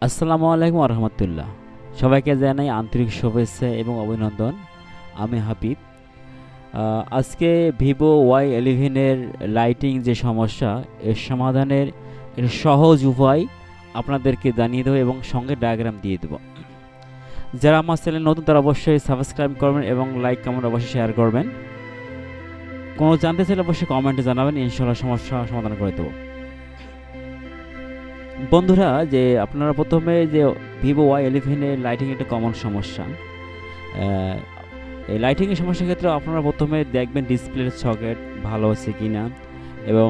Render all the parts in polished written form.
আসসালামু আলাইকুম রহমতুল্লাহ। সবাইকে জানাই আন্তরিক শুভেচ্ছা এবং অভিনন্দন। আমি হাবিব। আজকে ভিভো Y11-এর লাইটিং যে সমস্যা, এর সমাধানের এর সহজ উপায় আপনাদেরকে জানিয়ে দেবো এবং সঙ্গে ডায়াগ্রাম দিয়ে দেবো। যারা আমার চ্যানেল নতুন তারা অবশ্যই সাবস্ক্রাইব করবেন এবং লাইক কমেন্ট অবশ্যই শেয়ার করবেন। কোনো জানতে চাইলে অবশ্যই কমেন্টে জানাবেন, ইনশাআল্লাহ সমস্যা সমাধান করে দেবো। বন্ধুরা, যে আপনারা প্রথমে যে ভিভো Y11-এর লাইটিং একটা কমন সমস্যা। এই লাইটিংয়ের সমস্যার ক্ষেত্রে আপনারা প্রথমে দেখবেন ডিসপ্লের সকেট ভালো আছে কিনা এবং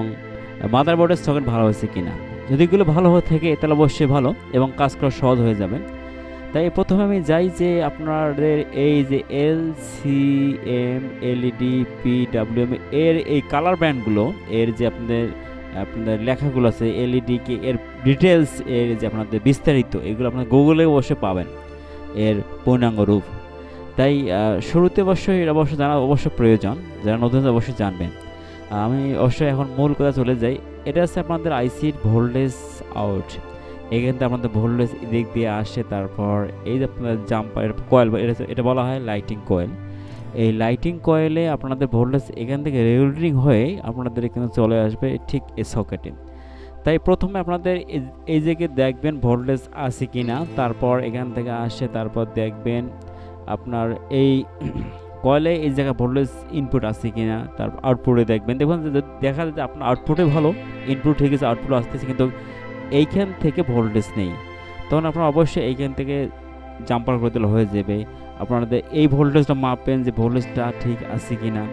মাদারবোর্ডের সকেট ভালো আছে কিনা। যদি এগুলো ভালো হয়ে থাকে তাহলে অবশ্যই ভালো এবং কাজ করা সহজ হয়ে যাবে। তাই প্রথমে আমি যাই যে আপনাদের এই যে LCM, LED, PWM এর এই কালার ব্র্যান্ডগুলো, এর যে আপনাদের লেখাগুলো আছে এলইডি কে, এর ডিটেলস, এর যে আপনাদের বিস্তারিত, এগুলো আপনার গুগলে অবশ্যই পাবেন এর পূর্ণাঙ্গ রূপ। তাই শুরুতে অবশ্যই এটা জানা প্রয়োজন। যারা নতুন অবশ্যই জানবেন। আমি অবশ্যই এখন মূল কথা চলে যাই। এটা হচ্ছে আপনাদের আইসির ভোল্টেজ আউট। এখান থেকে আপনাদের ভোল্টেজ দিক দিয়ে আসে, তারপর এই যে আপনাদের জাম্পার কয়েল, এটা বলা হয় লাইটিং কয়েল। এই লাইটিং কয়েলে আপনাদের ভোল্টেজ এখান থেকে রেগুলেটিং হয়ে আপনাদের এখানে চলে আসবে ঠিক এই সকেটে। তাই প্রথমে আপনাদের এই জায়গায় দেখবেন ভোল্টেজ আছে কিনা, তারপর এখান থেকে আসে, তারপর দেখবেন আপনার এই কয়েলে এই জায়গায় ভোল্টেজ ইনপুট আছে কিনা, তারপর আউটপুটে দেখবেন। দেখুন দেখা যায় যে আপনার আউটপুটে ভালো, ইনপুট ঠিক আছে, আউটপুট আসতেছে, কিন্তু এইখান থেকে ভোল্টেজ নেই। তখন আপনারা অবশ্যই এইখান থেকে জাম্পার করে দিলে হয়ে যাবে। আপনাদের এই ভোল্টেজটা মাপবেন যে ভোল্টেজটা ঠিক আছে কিনা।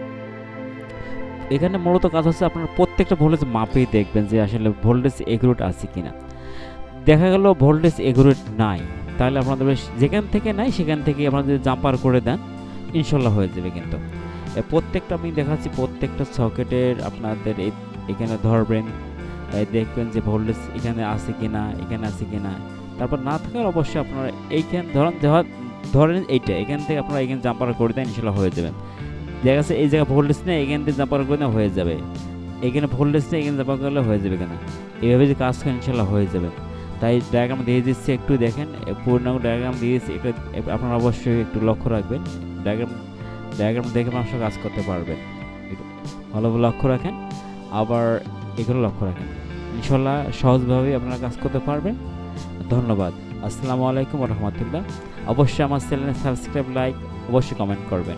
এখানে মূলত কাজ হচ্ছে আপনার প্রত্যেকটা ভোল্টেজ মাপেই দেখবেন যে আসলে ভোল্টেজ একুরেট আছে কিনা। দেখা গেল ভোল্টেজ একুরেট নাই, তাহলে আপনাদের যেখান থেকে নাই সেখান থেকে আপনাদের জাম্পার করে দেন, ইনশাল্লাহ হয়ে যাবে। কিন্তু প্রত্যেকটা আমি দেখাচ্ছি, প্রত্যেকটা সকেটের আপনাদের এখানে ধরবেন, দেখবেন যে ভোল্টেজ এখানে আছে কিনা, এখানে আছে কিনা। তারপর না থাকার অবশ্যই আপনারা এইখানে ধরেন এইটা, এখান থেকে আপনারা এখানে জাম্পার করে দেন, ইনশাল্লাহ হয়ে যাবে। দেখা যাচ্ছে এই জায়গায় ভোল্টেজ নেই, এখান থেকে জাম্পার করে দেন, হয়ে যাবে। এখানে ভোল্টেজ নেই, এখানে জাম্পার করলে হয়ে যাবে কেন। এইভাবে যে কাজ করেন ইনশাল্লাহ হয়ে যাবে। তাই ডায়াগ্রাম দিয়ে দিচ্ছি, একটু দেখেন, পূর্ণাঙ্গ ডায়াগ্রাম দিয়েছি, এটা আপনারা অবশ্যই একটু লক্ষ্য রাখবেন। ডায়াগ্রাম দেখে মানুষ কাজ করতে পারবেন। ভালোভাবে লক্ষ্য রাখেন, আবার এগুলো লক্ষ্য রাখেন, ইনশাল্লাহ সহজভাবে আপনারা কাজ করতে পারবেন। ধন্যবাদ। আসসালামু আলাইকুম রহমতুল্লাহ। অবশ্যই আমার চ্যানেলে সাবস্ক্রাইব, লাইক অবশ্যই কমেন্ট করবেন।